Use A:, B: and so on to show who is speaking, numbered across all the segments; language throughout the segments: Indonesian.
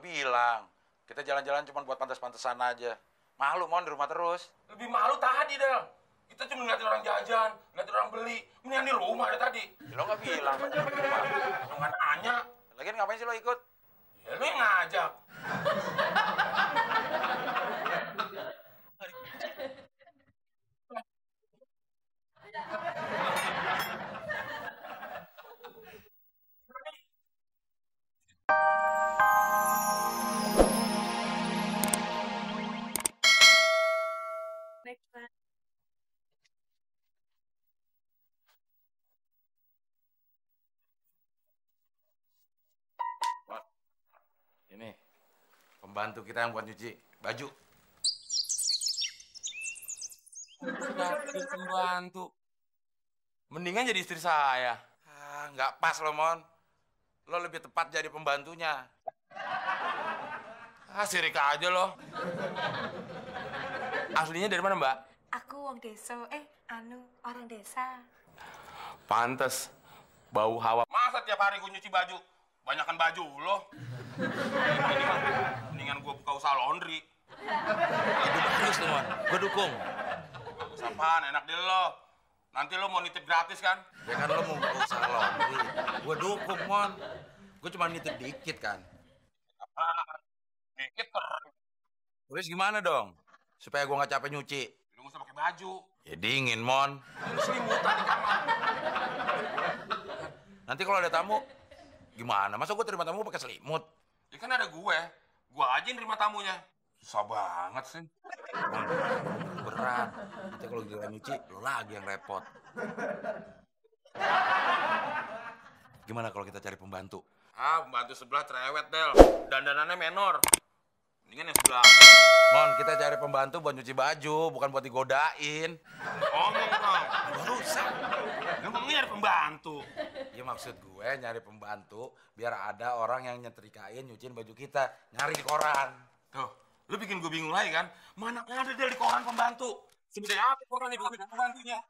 A: udah bilang, kita jalan-jalan cuma buat pantas-pantesan aja. Malu Mon di rumah terus.
B: Lebih malu tadi, Del. Kita cuma ngeliatin orang jajan, ngeliatin orang beli. Mendingan di rumah ada tadi.
A: Ya, lo nggak bilang.
B: Lo nggak nanya.
A: Lagian ngapain sih lo ikut?
B: Ya lo yang ngajak.
C: Baik, Pak.
A: Ini pembantu kita yang buat nyuci baju.
B: Jadi pembantu. Mendingan jadi istri saya.
A: Nggak pas lo Mon. Lo lebih tepat jadi pembantunya.
B: Sirik aja lo. Aslinya dari mana, Mbak?
C: Aku wong desa, orang desa.
B: Pantes. Bau hawa. Masa tiap hari gue nyuci baju? Banyakan baju lo. Ini mah, mendingan gue buka usaha laundry.
A: Itu bagus tuh Mon. Gue dukung.
B: Apaan? Enak deh lo. Nanti lo mau nitip gratis kan?
A: Ya kan lo mau buka usaha laundry. Gue dukung Mon. Gue cuma nitip dikit kan.
B: Apaan? Dikit
A: Terus gimana dong? Supaya gue nggak capek nyuci.
B: Lu nggak usah pakai baju.
A: Ya dingin Mon.
B: Lu selimutan di kamar.
A: Nanti kalau ada tamu, gimana? Masa gue terima tamu pakai selimut?
B: Ya kan ada gue. Gue aja yang terima tamunya. Susah banget sih.
A: Mon, berat. Nanti kalau giliran nyuci, lo lagi yang repot. Gimana kalau kita cari pembantu?
B: Pembantu sebelah cerewet, Del. Dandanannya menor. Mendingan yang sebelah.
A: Mon, kita cari pembantu buat nyuci baju, bukan buat digodain.
B: Ngomong dong.
A: Udah rusak.
B: Lu mau nyari pembantu.
A: Ya maksud gue nyari pembantu biar ada orang yang nyetrikain, nyuciin baju kita. Nyari di koran.
B: Tuh, lu bikin gue bingung lagi kan? Mana ada Del di koran pembantu? Sebenarnya apa koran itu pembantunya?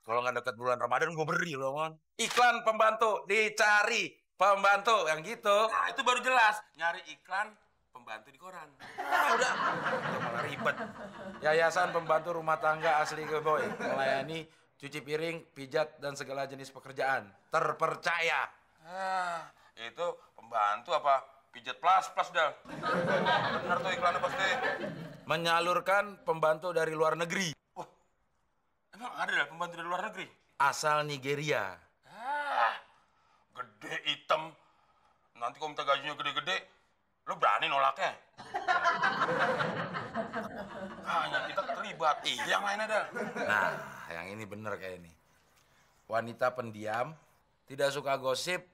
A: Kalau nggak deket bulan Ramadan gue beri loh, Mon. Iklan pembantu, dicari pembantu, yang gitu.
B: Nah, itu baru jelas. Nyari iklan pembantu di koran.
A: Udah malah ribet. Yayasan Pembantu Rumah Tangga Asli Boy melayani cuci piring, pijat, dan segala jenis pekerjaan. Terpercaya.
B: Itu pembantu apa? Pijat plus, Del. Bener tuh iklannya pasti.
A: Menyalurkan pembantu dari luar negeri.
B: Wah, emang ada Del pembantu dari luar negeri?
A: Asal Nigeria.
B: Gede, hitam. Nanti kalau minta gajinya gede-gede, lu berani nolaknya? Hanya kita terlibat. Yang lainnya Del.
A: Nah, yang ini bener kayak ini. Wanita pendiam, tidak suka gosip,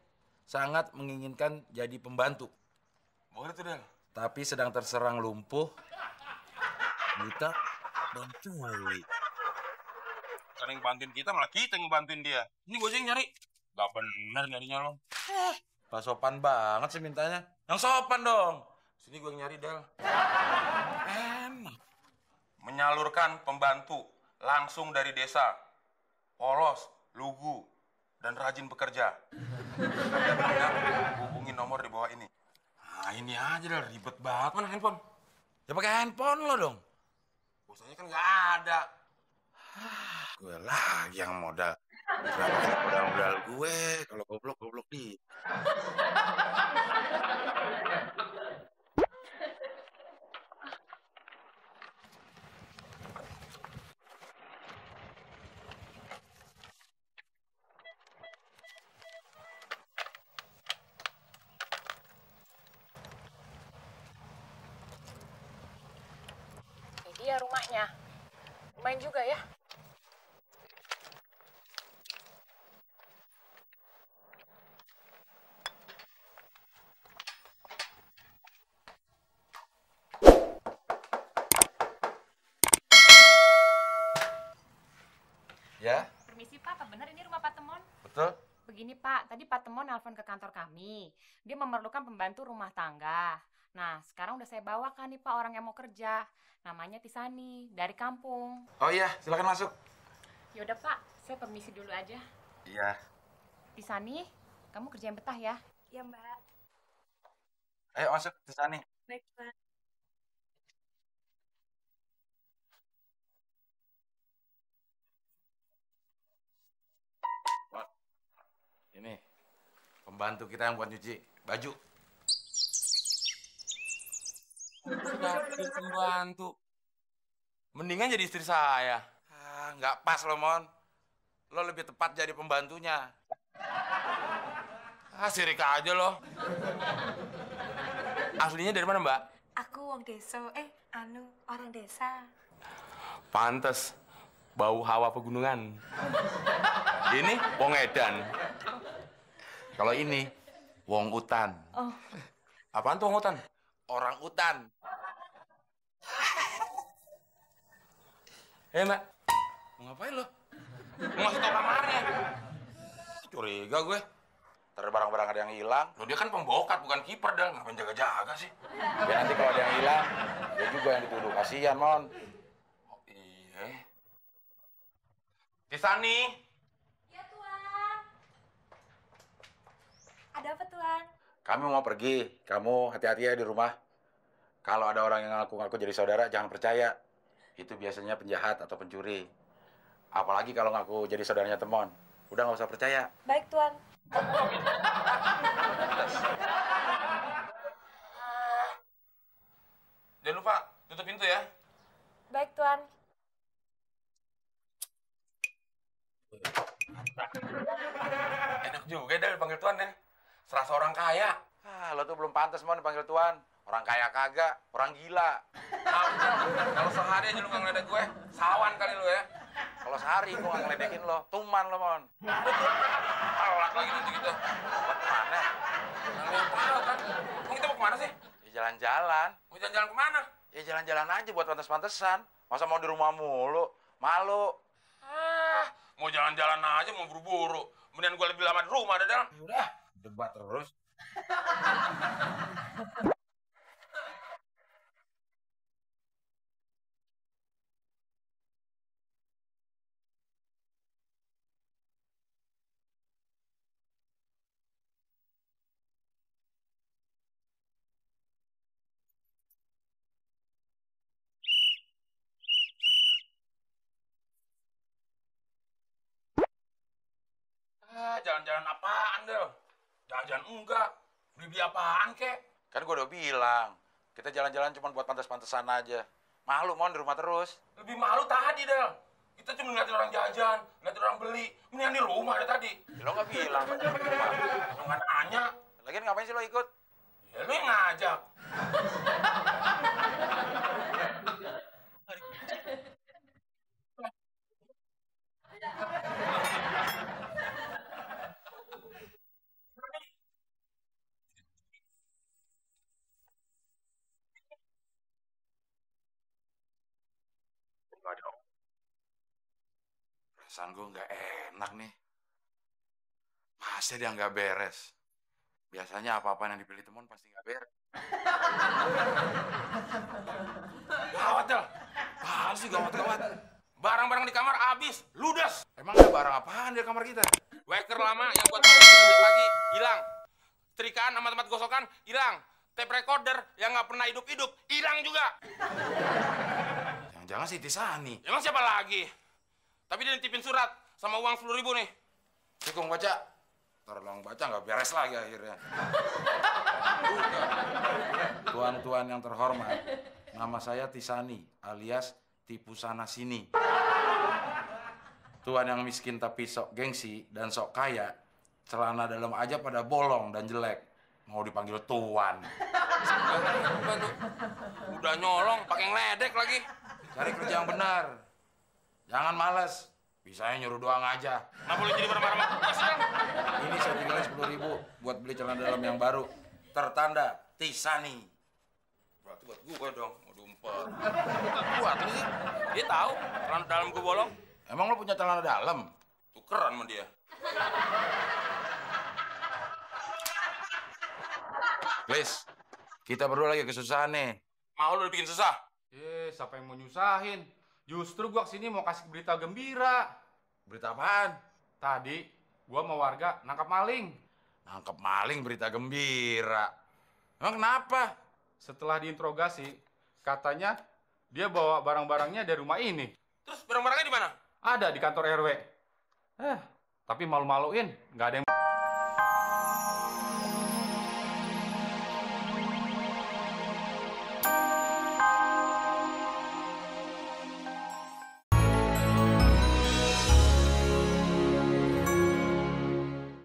A: sangat menginginkan jadi pembantu.
B: Boleh tuh, Del.
A: Tapi sedang terserang lumpuh, buta, dan tuli.
B: Karena yang bantuin kita, malah kita yang bantuin dia. Ini gue aja yang nyari. Gak bener nyarinya lo.
A: Pas sopan banget sih mintanya. Yang sopan dong.
B: Sini gue yang nyari, Del.
A: Enak.
B: Menyalurkan pembantu langsung dari desa. Polos, lugu, dan rajin bekerja. Hubungi nomor di bawah ini. Nah, ini aja Del, ribet banget. Mana handphone?
A: Ya pakai handphone lo dong.
B: Pulsanya kan nggak ada.
A: Gue lagi yang modal. Kenapa modal gue? Kalau goblok di.
D: Ini dia rumahnya. Lumayan juga ya.
A: Ya,
D: Permisi Pak, apa benar ini rumah Pak Temon?
A: betul.
D: Begini Pak, tadi Pak Temon nelpon ke kantor kami. Dia memerlukan pembantu rumah tangga. Nah, sekarang udah saya bawakan nih Pak orang yang mau kerja. Namanya Tisani, dari kampung.
A: Oh iya, silakan masuk.
D: Yaudah Pak, saya permisi dulu aja.
A: Iya.
D: Tisani, kamu kerja yang betah ya?
C: Ya, Mbak.
A: Ayo masuk, Tisani.
C: Baik, Tuan.
A: Ini pembantu kita yang buat nyuci baju.
B: Dapet pembantu. Mendingan jadi istri saya.
A: Nggak pas lo, Mon. Lo lebih tepat jadi pembantunya.
B: Sirik aja lo. Aslinya dari mana, Mbak?
C: Aku wong desa. Orang desa.
B: Pantes. Bau hawa pegunungan. Ini wong edan.
A: Kalau ini, wong utan.
B: Apaan tuh wong hutan?
A: Orang utan.
B: Mbak.
A: Mau ngapain lo?
B: Mau ngasih tau kamarnya.
A: Curiga gue. Ntar barang-barang ada yang hilang.
B: Loh, dia kan pembokat, bukan kiper, Dal. Ngapain jaga-jaga sih?
A: Ya nanti kalau ada yang hilang, dia juga yang dituduh. Kasihan, Mon.
B: Oh, iya. Tisani.
C: Ya, Tuan. Ada apa, Tuan?
A: Kami mau pergi. Kamu hati-hati ya di rumah. Kalau ada orang yang ngaku-ngaku jadi saudara, jangan percaya. Itu biasanya penjahat atau pencuri. Apalagi kalau ngaku jadi saudaranya Temon. Udah nggak usah percaya.
C: Baik, Tuan.
B: Jangan lupa tutup pintu ya.
C: Baik, Tuan.
B: Enak juga Dal dipanggil Tuan ya. Serasa orang kaya.
A: Lo tuh belum pantas, Mon, dipanggil Tuan. Orang kaya kagak, orang gila.
B: Kalau sehari aja lu nggak ngeledek gue, sawan kali lu ya.
A: Kalau sehari gue nggak ngeledekin lo, tuman lo, Mon.
B: Alat lagi gitu-gitu.
A: Mana?
B: Yang tahu kan. Emang kita mau kemana sih?
A: Ya jalan-jalan.
B: Mau jalan-jalan kemana?
A: Ya jalan-jalan aja buat pantes-pantesan. Masa mau di rumah mulu? Malu.
B: Mau jalan-jalan aja, mau buru-buru. Mendingan gue lebih lama di rumah, Dal.
A: Udah, debat terus.
B: Jalan-jalan apaan, Del? Jalan-jalan enggak. Beli apaan, kek?
A: Kan gue udah bilang, kita jalan-jalan cuma buat pantes-pantesan aja. Malu, Mon, di rumah terus.
B: Lebih malu tadi, Del. Kita cuma ngeliatin orang jajan, ngeliatin orang beli. Mendingan di rumah ada tadi.
A: Ya, lo nggak bilang, Pak, di rumah.
B: Lo nggak nanya.
A: Lagian ngapain sih lo ikut?
B: Ya lu yang ngajak.
A: Perasaan gue nggak enak nih. Masa dia nggak beres? Biasanya apa-apa yang dipilih Temon pasti nggak beres.
B: Gawat, Del.
A: Apaan sih gawat-gawat?
B: Barang-barang di kamar habis, ludes.
A: Emang ada barang apaan di kamar kita?
B: Waker lama yang buat sejak pagi hilang. Setrikaan sama tempat gosokan hilang. Tape recorder yang nggak pernah hidup-hidup hilang juga.
A: Jangan-jangan si Tisani.
B: Emang siapa lagi? Tapi dia nitipin surat sama uang 10.000 nih.
A: Cikung baca. Ntar long baca nggak beres lagi akhirnya. Tuan-tuan yang terhormat, nama saya Tisani alias Tipu Sana Sini. Tuan yang miskin tapi sok gengsi dan sok kaya, celana dalam aja pada bolong dan jelek. Mau dipanggil tuan.
B: Udah nyolong, pakai ngeledek lagi.
A: Cari kerja yang benar. Jangan males. Bisanya nyuruh doang aja.
B: Nggak boleh jadi marah-marah sama gue sih, Del.
A: Ini saya tinggalin 10.000 buat beli celana dalam yang baru. Tertanda Tisani.
B: Berarti buat gue dong, mau diumpet. Buat ini sih, dia tahu celana dalam gue bolong.
A: Emang lo punya celana dalam?
B: Tukeran sama dia.
A: Please, kita berdua lagi kesusahan nih.
B: Mau lu bikin susah?
E: Siapa yang mau nyusahin? Justru gua kesini mau kasih berita gembira.
A: Berita apaan?
E: Tadi gua sama warga nangkap maling.
A: Nangkep maling berita gembira. Emang kenapa?
E: Setelah diinterogasi, katanya dia bawa barang-barangnya dari rumah ini.
B: Terus barang-barangnya di mana?
E: Ada di kantor RW. Tapi malu-maluin, nggak ada yang